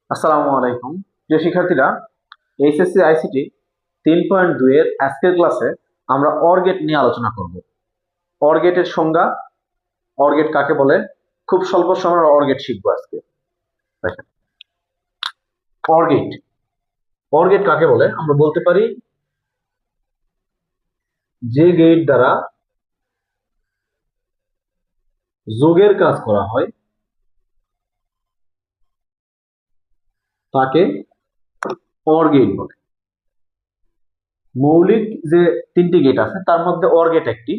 আসসালামু আলাইকুম প্রিয় শিক্ষার্থীরা। এইচএসসি আইসিটি 3.2 এর আজকের ক্লাসে আমরা অর গেট নিয়ে আলোচনা করব। অর গেটের সংজ্ঞা, অর গেট কাকে বলে, খুব স্বল্প সময়ের অর গেট শিখবো আজকে। দেখেন, অর গেট অর গেট কাকে বলে আমরা বলতে পারি যে গেট দ্বারা যোগের কাজ করা হয় তাকে অর গেট বলে। মৌলিক যে তিনটি গেট আছে তার মধ্যে অর গেট একটি।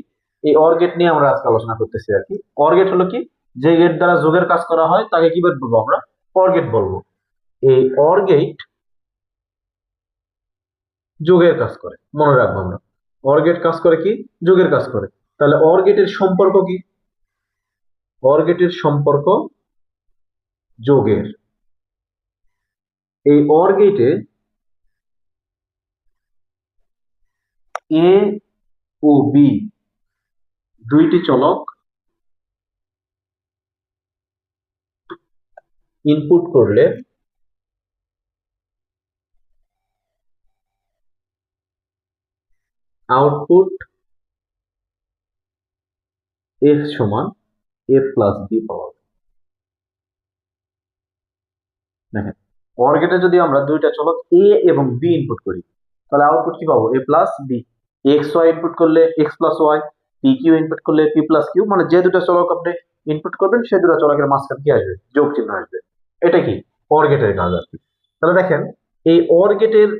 এই অর গেট নিয়ে আমরা আজকে আলোচনা করতেছি আর কি। অর গেট হলো কি, যে গেট দ্বারা যোগের কাজ করা হয় তাকে কি বলবো আমরা? অর গেট বলবো। এই অর গেট যোগের কাজ করে, মনে রাখবো আমরা। অর গেট কাজ করে কি? যোগের কাজ করে। তাহলে অর গেটের সম্পর্ক কি? অর গেটের সম্পর্ক যোগের। এই অর গেটে এ ও বি দুইটি চলক ইনপুট করলে আউটপুট এফ সমান এ প্লাস বি পাওয়া যায়। দেখেন, অর গেটে যদি আমরা দুইটা চলক এ এবং বি ইনপুট করি তাহলে আউটপুট কি পাবো? A plus B. X Y input করলে X plus Y, P Q input করলে পি প্লাস কিউ, মানে যে দুটো চলক আপনি ইনপুট করবেন সেই দুটো চলকের মাঝখানে কি আসবে? যোগ চিহ্ন আসবে। এটা কি অর গেটের কাজ আর কি। তাহলে দেখেন, এই অর গেটের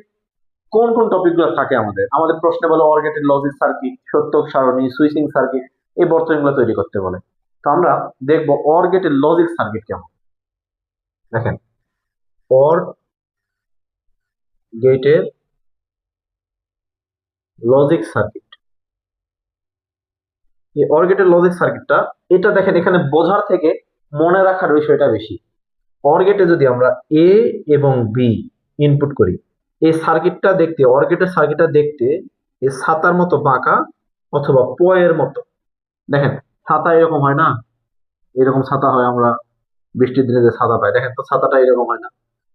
কোন কোন টপিক গুলো থাকে আমাদের আমাদের প্রশ্নে বলে অর গেটের লজিক সার্কিট, সত্যক সারণী, সুইচিং সার্কিট, এই বর্তনীগুলো তৈরি করতে বলে। তো আমরা দেখবো অর গেটের লজিক সার্কিট কেমন। দেখেন, অর গেটের লজিক সার্কিট, এই অর গেটের লজিক সার্কিটটা, এটা দেখেন এখানে বোঝার থেকে মনে রাখার বিষয়টা বেশি। অর গেটে যদি আমরা এ এবং বি ইনপুট করি, এই সার্কিটটা দেখতে, অর গেটের সার্কিটটা দেখতে এই ছাতার মতো বাঁকা অথবা পয়ের মতো। দেখেন, ছাতা এরকম হয় না? এরকম ছাতা হয়, আমরা বৃষ্টির দিনে যে ছাতা পাই, দেখেন তো ছাতাটা এরকম হয় না?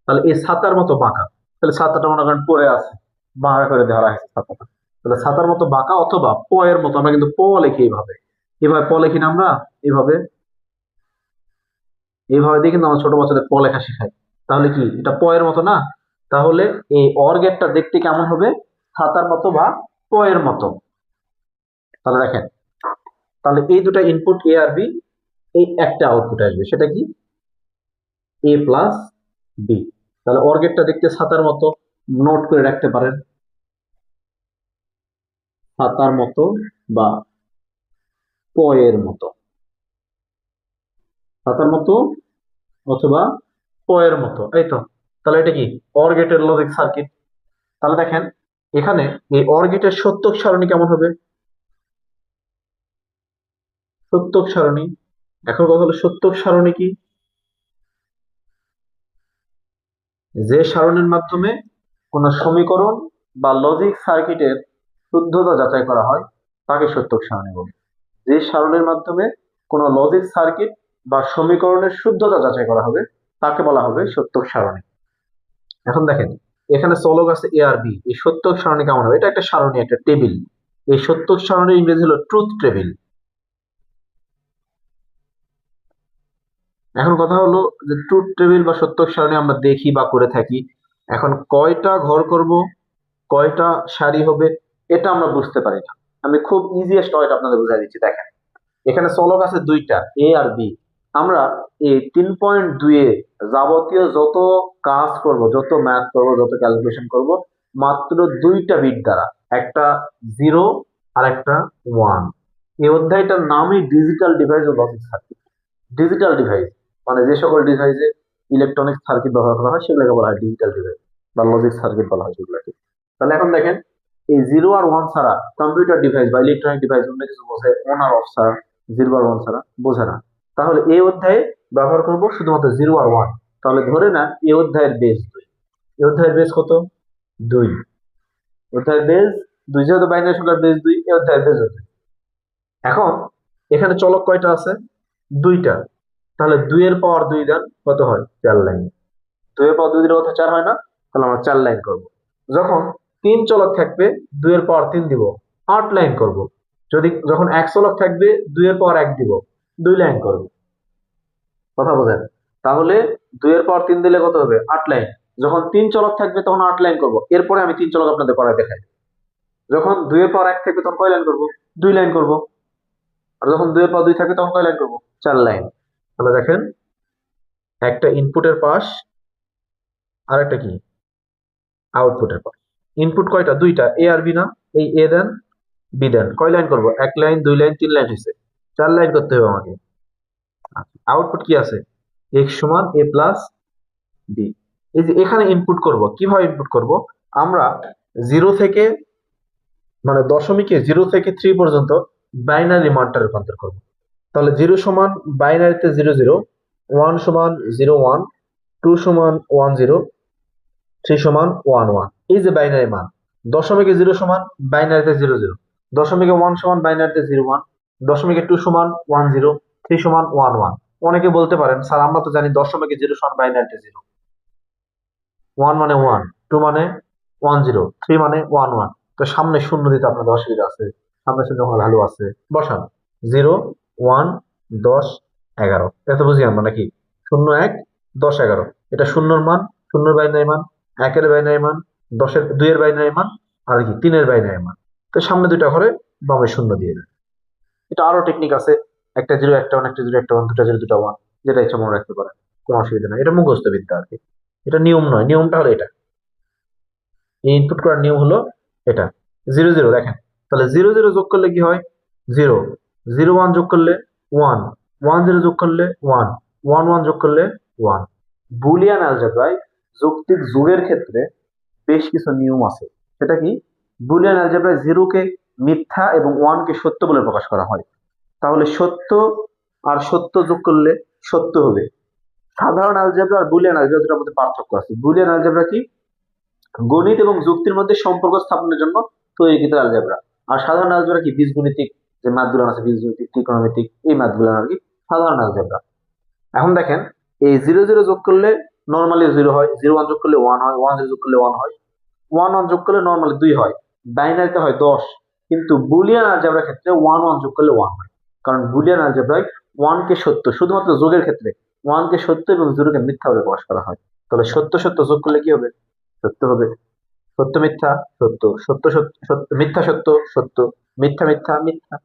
তাহলে এই ছাতার মতো বাঁকা, তাহলে ছাতাটা মনে করেন পড়ে আছে, বাঁকা করে ধরা হয়েছে ছাতাটা। তাহলে ছাতার মতো বাঁকা অথবা প এর মতো, আমরা কিন্তু প লিখি এইভাবে। এভাবে প লিখি না আমরা? এইভাবে, এইভাবে দিয়ে কিন্তু আমরা ছোট বাচ্চাদের প লেখা শেখাই। তাহলে কি এটা প এর মতো না? তাহলে এই অর গেটটা দেখতে কেমন হবে? ছাতার মতো বা প এর মতো। তাহলে দেখেন, তাহলে এই দুটা ইনপুট এ আর বি, এই একটা আউটপুট আসবে, সেটা কি? এ প্লাস বি। তাহলে অর গেটটা দেখতে ছাতার মতো, নোট করে রাখতে পারেন, ছাতার মতো বা প এর মতো। ছাতার মতো অথবা প এর মতো, এই তো। তাহলে এটা কি অর গেটের লজিক সার্কিট। তাহলে দেখেন, এখানে এই অর গেটের সত্যক সারণী কেমন হবে? সত্যক সারণী, এখন কথা হলো সত্যক সারণী কি? যে সারণীর মাধ্যমে কোন সমীকরণ বা লজিক সার্কিটের শুদ্ধতা যাচাই করা হয় তাকে সত্যক সারণী বলে। যে সারণীর মাধ্যমে কোন লজিক সার্কিট বা সমীকরণের শুদ্ধতা যাচাই করা হবে তাকে বলা হবে সত্যক সারণী। এখন দেখেন, এখানে চলক আছে এ আর বি, এই সত্যক সারণী কেমন হবে? এটা একটা সারণী, একটা টেবিল। এই সত্যক সারণীর ইংরেজি হলো ট্রুথ টেবিল। এখন কথা হলো যে ট্রুথ টেবিল বা সত্যক সারণী আমরা দেখি বা করে থাকি, এখন কয়টা ঘর করব, কয়টা সারি হবে, এটা আমরা বুঝতে পারি না। আমি খুব ইজিয়েস্ট ওয়েটা আপনাদের বুঝাই দিচ্ছি। দেখেন, এখানে চলক আছে দুইটা, এ আর বি। আমরা এই 3.2 এ যাবতীয় যত কাজ করব, যত ম্যাথ করব, যত ক্যালকুলেশন করব, মাত্র দুইটা বিট দ্বারা, একটা 0 আর একটা 1। এই অধ্যায়টার নামই ডিজিটাল ডিভাইস ও লজিক সার্কিট। ডিজিটাল ডিভাইস মানে যে সকল ডিভাইসে ইলেকট্রনিক সার্কিট ব্যবহার করা হয় সেগুলোকে বলা হয় ডিজিটাল ডিভাইস বা লজিক সার্কিট বলা হয় সেগুলোকে। তাহলে এখন দেখেন, এই 0 আর 1 ছাড়া কম্পিউটার ডিভাইস বা ইলেকট্রনিক ডিভাইস অন্য কিছু বোঝে, অন আর অফ ছাড়া, 0 আর 1 ছাড়া বোঝে না। তাহলে এই অধ্যায়ে ব্যবহার করব শুধুমাত্র 0 আর 1। তাহলে ধরে না এই অধ্যায়ের বেস 2। এই অধ্যায়ের বেস কত? 2। অধ্যায়ের বেস 2, যেহেতু বাইনারি সংখ্যার বেস 2, এই অধ্যায়ের বেস 2। এখন এখানে চলক কয়টা আছে? দুইটা। তাহলে 2 এর পাওয়ার 2 দেন, কত হয়? 4 লাইন। 2 এর পাওয়ার 2 দিলে কত 4 হয় না? তাহলে আমরা 4 লাইন করব। যখন 3 চলক থাকবে 2 এর পাওয়ার 3 দিব, 8 লাইন করব। যখন 1 চলক থাকবে 2 এর পাওয়ার 1 দিব, 2 লাইন করব। কথা বোঝেন? তাহলে 2 এর পাওয়ার 3 দিলে কত হবে? 8 লাইন। যখন 3 চলক থাকবে তখন 8 লাইন করব। এরপরে আমি 3 চলক আপনাদের করায় দেখাই। যখন 2 এর পাওয়ার 1 থাকবে তখন কয় লাইন করব? 2 লাইন করব। আর যখন 2 এর পাওয়ার 2 থাকবে তখন কয় লাইন করব? 4 লাইন। তাহলে দেখেন, একটা ইনপুটের পাশ আর একটা কি আউটপুটের পাশ। ইনপুট কয়টা? 2টা, এ আর বি না? এই এ দেন, বি দেন। কয় লাইন করব? 1 লাইন, 2 লাইন, 3 লাইন হয়েছে। 4 লাইন করতে হবে আমাকে। আউটপুট কি আছে? এক্স সমান এ প্লাস বি। এই যে এখানে ইনপুট করব, কিভাবে ইনপুট করব? আমরা 0 থেকে মানে দশমিকে 0 থেকে 3 পর্যন্ত বাইনারি মানটা রূপান্তর করব। তাহলে 0 সমান বাইনারিতে 0 0, 1 সমান 0 1, 2 সমান 1 0, 3 সমান 1 1। এই যে বাইনারি মান। দশমিকে 0 সমান বাইনারিতে 0 0, দশমিকে 1 সমান বাইনারিতে 0 1, দশমিকে 2 সমান 1 0, 3 সমান 1 1। অনেকে বলতে পারেন, স্যার আমরা তো জানি দশমিকে 0 সমান বাইনারিতে 0, 1 মানে 1, 2 মানে 1 0, 3 মানে 1 1। তো সামনে শূন্য দিতে আপনাদের অসুবিধা আছে? সামনে শূন্য কোনো ভ্যালু আছে? বসান 0 1 10 11। এত বুঝি আমরা নাকি? 0 1 10 11। এটা শূন্যর মান, শূন্যর বাইনারি মান, 1 এর বাইনারি মান, 10 এর 2 এর বাইনারি মান, আর কি 3 এর বাইনারি মান। তো সামনে দুইটা ঘরে বামে শূন্য দিয়ে দেন। এটা আরো টেকনিক আছে। একটা 0 একটা 1, একটা 0 একটা 1, দুটা 0 দুটা 1, যেটা ইচ্ছা মনে রাখতে পারেন, কোনো অসুবিধা নেই। এটা মুখস্থ বিদ্যা আর কি। এটা নিয়ম নয়, নিয়মটা হলো এটা। এই ইনপুট করার নিয়ম হলো এটা। 0 0 দেখেন, তাহলে 0 0 যোগ করলে কি হয়? 0 0 1 যোগ করলে 1 1 0 যোগ করলে 1 1 1 যোগ করলে 1। বুলিয়ান অ্যালজেব্রায় যৌক্তিক যোগের ক্ষেত্রে বেশ কিছু নিয়ম আছে। সেটা কি? বুলিয়ান অ্যালজেব্রায় 0 কে মিথ্যা এবং 1 কে সত্য বলে প্রকাশ করা হয়। তাহলে সত্য আর সত্য যোগ করলে সত্য হবে। সাধারণ অ্যালজেব্রা আর বুলিয়ান অ্যালজেব্রা দুটোর মধ্যে পার্থক্য আছে। বুলিয়ান অ্যালজেব্রা কি? গণিত এবং যুক্তির মধ্যে সম্পর্ক স্থাপনের জন্য তৈরিকৃত অ্যালজেব্রা। আর সাধারণ অ্যালজেব্রা কি? বীজগণিতিক যে ম্যাথগুলো আছে, বীজগণিতিক, ত্রিকোণমিতিক, এই ম্যাথগুলো আর কি সাধারণ অ্যালজেব্রা। এখন দেখেন, এই 0 0 যোগ করলে নরমালি 0 হয়, 0 1 যোগ করলে 1 হয়, 1 0 যোগ করলে 1 হয়, 1 1 যোগ করলে নরমালি 2 হয়, বাইনারিতে হয় 10। কিন্তু বুলিয়ান অ্যালজেব্রার ক্ষেত্রে 1 1 যোগ করলে 1 হয়। কারণ বুলিয়ান অ্যালজেব্রায় 1 কে সত্য, শুধুমাত্র যোগের ক্ষেত্রে 1 কে সত্য এবং 0 কে মিথ্যা বলে প্রকাশ করা হয়। তাহলে সত্য সত্য যোগ করলে কি হবে? সত্য হবে। সত্য মিথ্যা সত্য, সত্য সত্য সত্য, মিথ্যা সত্য সত্য, মিথ্যা মিথ্যা মিথ্যা।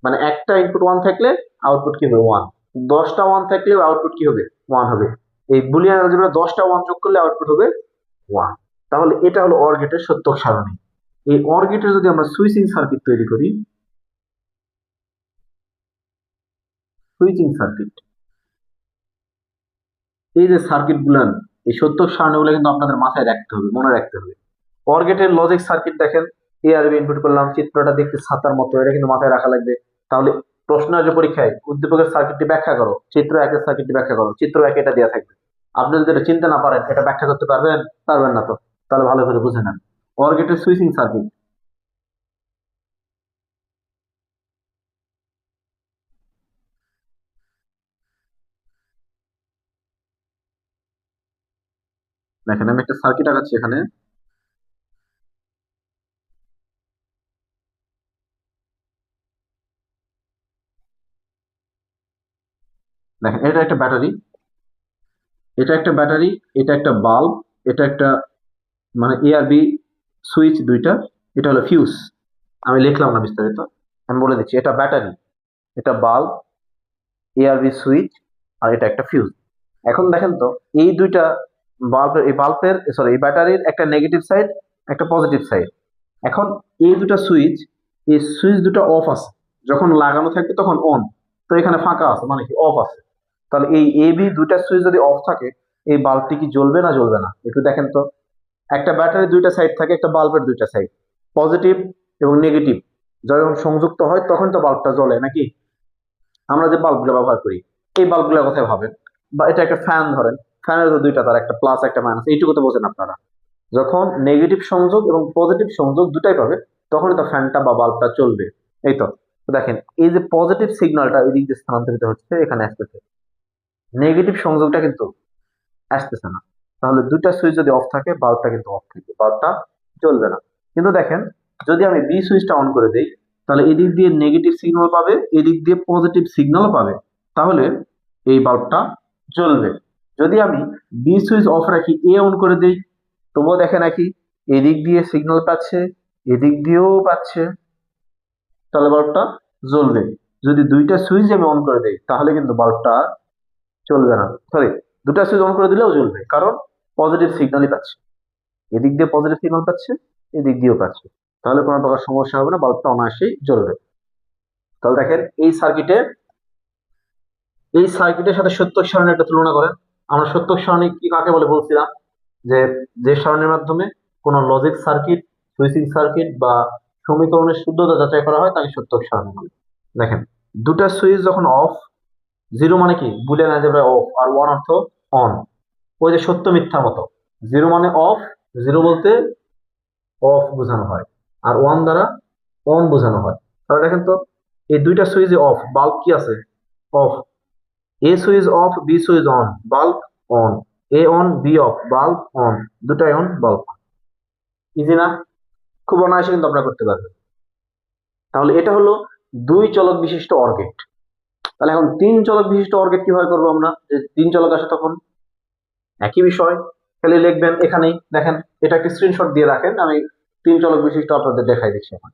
মানে একটা ইনপুট 1 থাকলে আউটপুট কি হবে? 1। 10টা 1 থাকলে আউটপুট কি হবে? 1 হবে। এই বুলিয়ান অ্যালজেব্রা 10টা 1 যোগ করলে আউটপুট হবে 1। তাহলে এটা হলো অর গেটের সত্যক সারণী। এই অর গেটের যদি আমরা সুইচিং সার্কিট তৈরি করি, সুইচিং সার্কিট, এই যে সার্কিট গুলান, এই সত্যক সারণীগুলো কিন্তু আপনাদের মাথায় রাখতে হবে, মনে রাখতে হবে। অর গেটের লজিক সার্কিট দেখেন, এ আর বি ইনপুট করলাম, চিত্রটা দেখতে ছাতার মতো, এটা কিন্তু মাথায় রাখা লাগবে। তাহলে প্রশ্ন আসবে পরীক্ষায়, উদ্দীপকের সার্কিটটি ব্যাখ্যা করো, চিত্র একের সার্কিটটি ব্যাখ্যা করো, চিত্র একে এটা দেওয়া থাকবে। আপনি যদি এটা চিনতে না পারেন, এটা ব্যাখ্যা করতে পারবেন? পারবেন না তো। তাহলে ভালো করে বুঝে নেন। অর গেটের সুইচিং সার্কিট দেখেন, আমি একটা সার্কিট আঁকাচ্ছি এখানে। দেখেন, এটা একটা ব্যাটারি, এটা একটা ব্যাটারি, এটা একটা বাল্ব, এটা একটা মানে এ আর বি সুইচ দুইটা, এটা হলো ফিউজ। আমি লিখলাম না বিস্তারিত, আমি বলে দিচ্ছি। এটা ব্যাটারি, এটা বাল্ব, এ আর বি সুইচ, আর এটা একটা ফিউজ। এখন দেখেন তো, এই দুইটা বাল্বের, এই বাল্বের সরি এই ব্যাটারির একটা নেগেটিভ সাইড, একটা পজিটিভ সাইড। এখন এই দুটা সুইচ, এই সুইচ দুটো অফ আছে, যখন লাগানো থাকবে তখন অন, তো এখানে ফাঁকা আছে মানে কি অফ আছে। তাহলে এই এ বি দুইটা সুইচ যদি অফ থাকে, এই বাল্বটি কি জ্বলবে না জ্বলবে না? একটু দেখেন তো। একটা ব্যাটারির দুইটা সাইড থাকে, একটা বাল্বের দুইটা সাইড, পজিটিভ এবং নেগেটিভ যখন সংযুক্ত হয় তখন তো বাল্বটা জ্বলে নাকি? আমরা যে বাল্বগুলো ব্যবহার করি, এই বাল্বগুলোর কথাই ভাবেন। বা এটা একটা ফ্যান ধরেন, ফ্যানের তো দুইটা তার, একটা প্লাস একটা মাইনাস, এইটুকু তো বোঝেন আপনারা। যখন নেগেটিভ সংযোগ এবং পজিটিভ সংযোগ দুটাই পাবে, তখনই তো ফ্যানটা বা বাল্বটা চলবে। এই তো। তো দেখেন, এই যে পজিটিভ সিগন্যালটা এই দিক দিয়ে স্থানান্তরিত হচ্ছে, এখানে আসতেছে। নেগেটিভ সংযোগটা কিন্তু আসতেছে না। তাহলে দুইটা সুইচ যদি অফ থাকে বাল্বটা কিন্তু অফ থাকে, বাল্বটা জ্বলবে না। কিন্তু দেখেন যদি আমি বি সুইচটা অন করে দেই তাহলে এদিক দিয়ে নেগেটিভ সিগন্যাল পাবে, এদিক দিয়ে পজিটিভ সিগন্যালও পাবে, তাহলে এই বাল্বটা জ্বলবে। যদি আমি বি সুইচ অফ রাখি, এ অন করে দেই, তবুও দেখেন একই, এদিক দিয়ে সিগন্যাল পাচ্ছে, এদিক দিয়েও পাচ্ছে, তাহলে বাল্বটা জ্বলবে। যদি দুইটা সুইচ আমি অন করে দেই তাহলে কিন্তু বাল্বটা চলবে না, সরি, দুটা সুইচ অন করে দিলেও জ্বলবে, কারণ পজিটিভ সিগন্যালই পাচ্ছে, এদিক দিয়ে পজিটিভ সিগন্যাল পাচ্ছে, এদিক দিয়েও পাচ্ছে, তাহলে কোনো প্রকার সমস্যা হবে না, বাল্বটা অনায়াসেই জ্বলবে। তাহলে দেখেন এই সার্কিটের সাথে সত্যক সারণীর একটা তুলনা করেন। আমরা সত্যক সারণী কি কাকে বলে বলছিলাম, যে যে সারণীর মাধ্যমে কোনো লজিক সার্কিট, সুইচিং সার্কিট বা সমীকরণের শুদ্ধতা যাচাই করা হয় তাকে সত্যক সারণী বলে। দেখেন দুটা সুইচ যখন অফ, জিরো মানে কি বুলিয়ান অ্যালজেব্রায় অফ, আর ওয়ান অর্থ অন, ওই যে সত্য মিথ্যার মতো, জিরো মানে অফ, জিরো বলতে অফ বোঝানো হয়, আর ওয়ান দ্বারা অন বোঝানো হয়। তাহলে দেখেন তো এই দুইটা সুইচ অফ, বাল্ব কি আছে off, A switch off B switch on, bulb on, A on B off, bulb on, দুটাই অন বাল্ব। ইজি না? খুব অনায়াসে কিন্তু আপনারা করতে পারবেন। তাহলে এটা হলো দুই চলক বিশিষ্ট অর গেট। তাহলে এখন তিন চলক বিশিষ্ট অর গেট কিভাবে করবো আমরা, যে তিন চলক আসে তখন একই বিষয়, খালি লিখবেন এখানেই, দেখেন এটা একটা স্ক্রিনশট দিয়ে রাখেন, আমি তিন চলক বিশিষ্ট আপনাদের দেখাই দিচ্ছি এখন।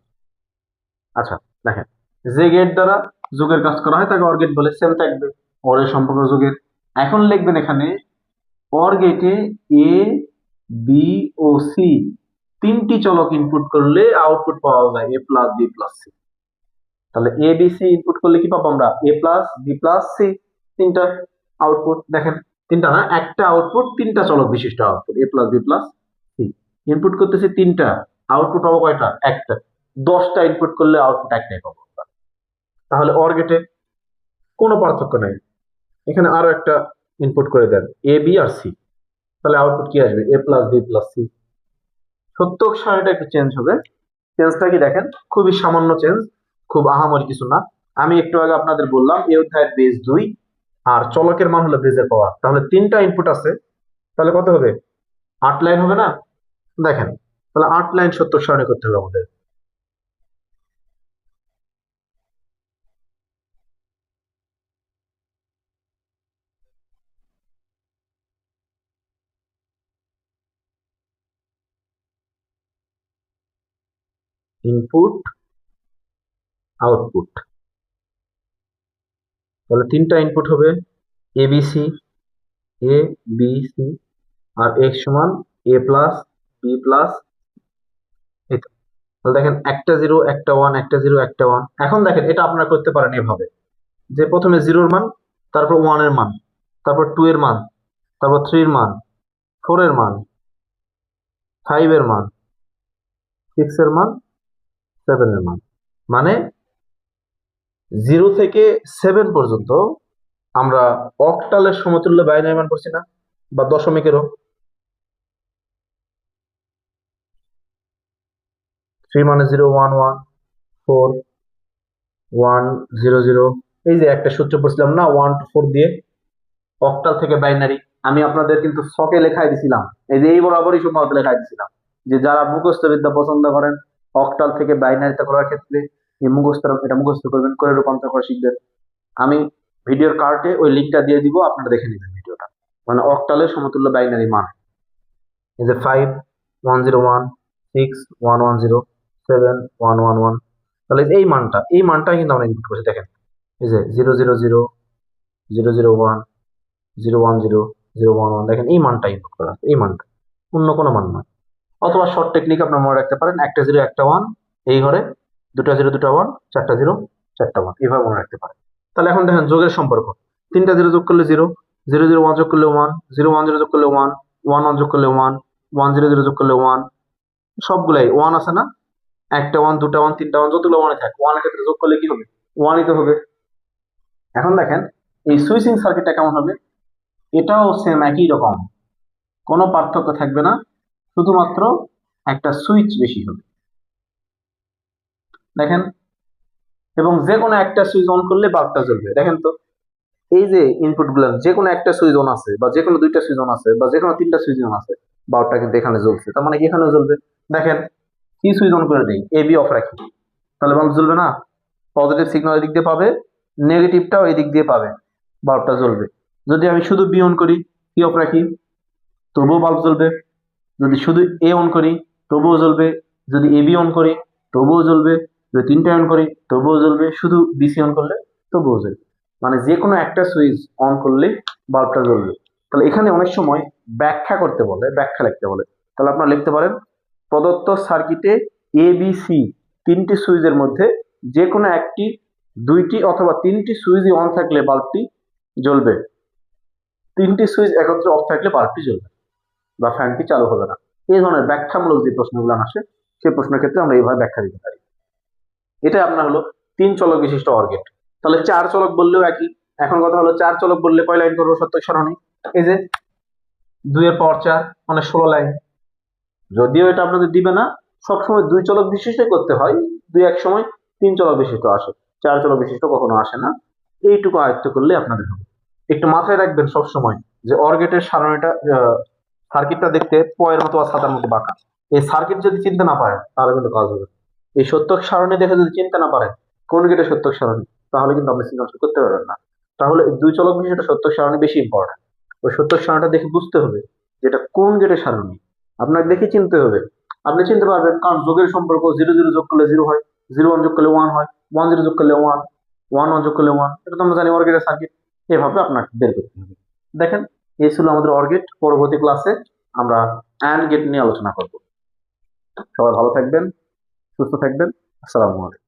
আচ্ছা দেখেন, যে গেট দ্বারা যোগের কাজ করা হয় তাকে অর গেট বলে, সেম থাকবে অরের সম্পর্ক যোগের। এখন লিখবেন এখানে অর গেটে এ বি ও সি তিনটি চলক ইনপুট করলে আউটপুট পাওয়া যায় A plus B plus C. তাহলে এ বি সি ইনপুট করলে কি পাবো আমরা, A plus B plus C, তিনটা আউটপুট। দেখেন তিনটা না, একটা আউটপুট, তিনটা চলক বিশিষ্ট output A plus B plus C. Input করতেছি তিনটা, আউটপুট পাবো কয়টা, একটা। 10টা ইনপুট করলে আউটপুট একটাই পাবো আমরা। তাহলে অর গেটে কোনো পার্থক্য নাই, এখানে আরো একটা ইনপুট করে দেন এ বি আর সি, তাহলে আউটপুট কি আসবে, এ প্লাস বি প্লাস সি। সত্যক সারণীটা একটু চেঞ্জ হবে, চেঞ্জটা কি দেখেন, খুবই সামান্য চেঞ্জ, খুব আহামরি কিছু না। আমি একটু আগে আপনাদের বললাম এই অধ্যায়ের বেস 2 আর চলকের মান হলো বেজের পাওয়ার, তাহলে তিনটা ইনপুট আছে, তাহলে কত হবে, 8 লাইন হবে না? দেখেন তাহলে 8 লাইন সত্যক সারণী করতে হবে আমাদের। ইনপুট আউটপুট, তাহলে তিনটা ইনপুট হবে এ বি সি, এ বি সি, আর এক্স সমান এ প্লাস বি প্লাস, এই তো। তাহলে দেখেন একটা জিরো একটা ওয়ান, একটা জিরো একটা ওয়ান। এখন দেখেন এটা আপনারা করতে পারেন এভাবে, যে প্রথমে জিরোর মান, তারপর ওয়ান এর মান, তারপর টু এর মান, তারপর থ্রি এর মান, ফোর এর মান, ফাইভ এর মান, সিক্স এর মান, সেভেন এর মান। মানে জিরো থেকে সেভেন পর্যন্ত আমরা অক্টালের সমতুল্য বাইনারি মান করছি না, বা দশমিকেরও। থ্রি মানে zero one one, four one zero zero, এই যে একটা সূত্র পড়ছিলাম না, 1 to 4 দিয়ে, অক্টাল থেকে বাইনারি। আমি আপনাদের কিন্তু শকে লেখাই দিছিলাম, এই যে এই বরাবরই সম্ভবত লেখাই দিছিলাম, যে যারা মুখস্থ বিদ্যা পছন্দ করেন অক্টাল থেকে বাইনারিতে করার ক্ষেত্রে এই এটা মুখস্থ করবেন, করে রূপান্তর করে শিখবেন। আমি ভিডিওর কার্টে ওই লিঙ্কটা দিয়ে দিব, আপনারা দেখে নেবেন ভিডিওটা। মানে অক্টালের সমতুল্য বাইনারি মান, এই যে 5101, 6110, 7111, তাহলে এই মানটা, এই মানটাই কিন্তু আমরা ইনপুট করছি। দেখেন এই যে 000, 001, 010, 011, দেখেন এই মানটা ইনপুট করা আছে, এই মানটা, অন্য কোনো মান নয়। অথবা শর্ট টেকনিক আপনার মনে রাখতে পারেন, একটা জিরো একটা ওয়ান, এই ঘরে দুটা জিরো দুটা ওয়ান, চারটা জিরো চারটা ওয়ান, এইভাবে মনে রাখতে পারেন। তাহলে এখন দেখেন যোগের সম্পর্ক, তিনটা জিরো যোগ করলে জিরো, জিরো জিরো ওয়ান যোগ করলে ওয়ান, জিরো ওয়ান জিরো যোগ করলে ওয়ান, ওয়ান ওয়ান যোগ করলে ওয়ান, ওয়ান জিরো জিরো যোগ করলে ওয়ান, সবগুলাই ওয়ান আছে না, একটা ওয়ান দুটা ওয়ান তিনটা ওয়ান, যতগুলো ওয়ানে থাকে ওয়ানের ক্ষেত্রে যোগ করলে কি হবে, ওয়ানই তো হবে। এখন দেখেন এই সুইচিং সার্কিটটা কেমন হবে, এটাও সেম একই রকম, কোনো পার্থক্য থাকবে না, শুধুমাত্র একটা সুইচ বেশি হবে। দেখেন, এবং যে কোনো একটা সুইচ অন করলে বাল্বটা জ্বলবে। দেখেন তো এই যে ইনপুট গুলো যে কোনো একটা সুইচ অন আছে বা যে কোনো দুইটা সুইচ অন আছে বা যে কোনো তিনটা সুইচ অন আছে, বাল্বটা কিন্তু এখানে জ্বলছে, তার মানে কি এখানেও জ্বলবে। দেখেন কি সুইচ অন করে দিই, এ বি অফ রাখি, তাহলে বাল্ব জ্বলবে না? পজিটিভ সিগন্যাল এদিক দিয়ে পাবে, নেগেটিভটাও এই দিক দিয়ে পাবে, বাল্বটা জ্বলবে। যদি আমি শুধু বি অন করি, কি অফ রাখি, তবুও বাল্ব জ্বলবে। যদি শুধু এ অন করি তবুও জ্বলবে, যদি এ বি অন করি তবুও জ্বলবে, যদি তিনটা অন করি তবুও জ্বলবে, শুধু বিসি অন করলে তবুও জ্বলবে। মানে যে কোনো একটা সুইচ অন করলে বাল্বটা জ্বলবে। তাহলে এখানে অনেক সময় ব্যাখ্যা করতে বলে, ব্যাখ্যা লিখতে বলে, তাহলে আপনারা লিখতে পারেন প্রদত্ত সার্কিটে এ বি সি তিনটি সুইচের মধ্যে যে কোনো একটি, দুইটি অথবা তিনটি সুইচ অন থাকলে বাল্বটি জ্বলবে, তিনটি সুইচ একত্রে অফ থাকলে বাল্বটি জ্বলবে বা ফ্যানটি চালু হবে না। এই ধরনের ব্যাখ্যামূলক যে প্রশ্নগুলো আসে সেই প্রশ্নের ক্ষেত্রে আমরা এইভাবে ব্যাখ্যা দিতে পারি। এটা আপনার হলো তিন চলক বিশিষ্ট অর গেট। তাহলে চার চলক বললেও একই। এখন কথা হলো চার চলক বললে কয় লাইন করবো সত্যক সারণী? এই যে 2 এর পাওয়ার 4 মানে 16 লাইন। যদিও এটা আপনাদের দিবে না, সবসময় দুই চলক বিশিষ্ট করতে হয়, দুই এক সময় তিন চলক বিশিষ্ট আসে, চার চলক বিশিষ্ট কখনো আসে না। এইটুকু আয়ত্ত করলে আপনাদের হবে। একটু মাথায় রাখবেন সব সময় যে অর গেটের সারণীটা, সার্কিটটা দেখতে পয়ের মতো বা ছাতার মতো বাঁকা। এই সার্কিট যদি চিনতে না পারেন তাহলে কিন্তু কাজ হবে না। এই সত্যক সারণী দেখে যদি চিনতে না পারেন কোন গেটের সত্যক সারণী, তাহলে কিন্তু আপনি সিগন্যাল শো করতে পারবেন না। তাহলে এই দুই চলক বিশিষ্ট সত্যক সারণী বেশি ইম্পর্টেন্ট। ওই সত্যক সারণীটা দেখে বুঝতে হবে যেটা কোন গেটের সারণী, আপনাকে দেখে চিনতে হবে। আপনি চিনতে পারবেন কারণ যোগের সম্পর্ক, 0 0 যোগ করলে 0 হয়, 0 1 যোগ করলে 1 হয়, 1 0 যোগ করলে 1, 1 1 যোগ করলে 1, এটা তো আমরা জানি অর গেটের সার্কিট। এভাবে আপনাকে বের করতে হবে। দেখেন এই ছিল আমাদের অর গেট। পরবর্তী ক্লাসে আমরা অ্যান্ড গেট নিয়ে আলোচনা করব। সবাই ভালো থাকবেন, সুস্থ থাকবেন। আসসালামু আলাইকুম।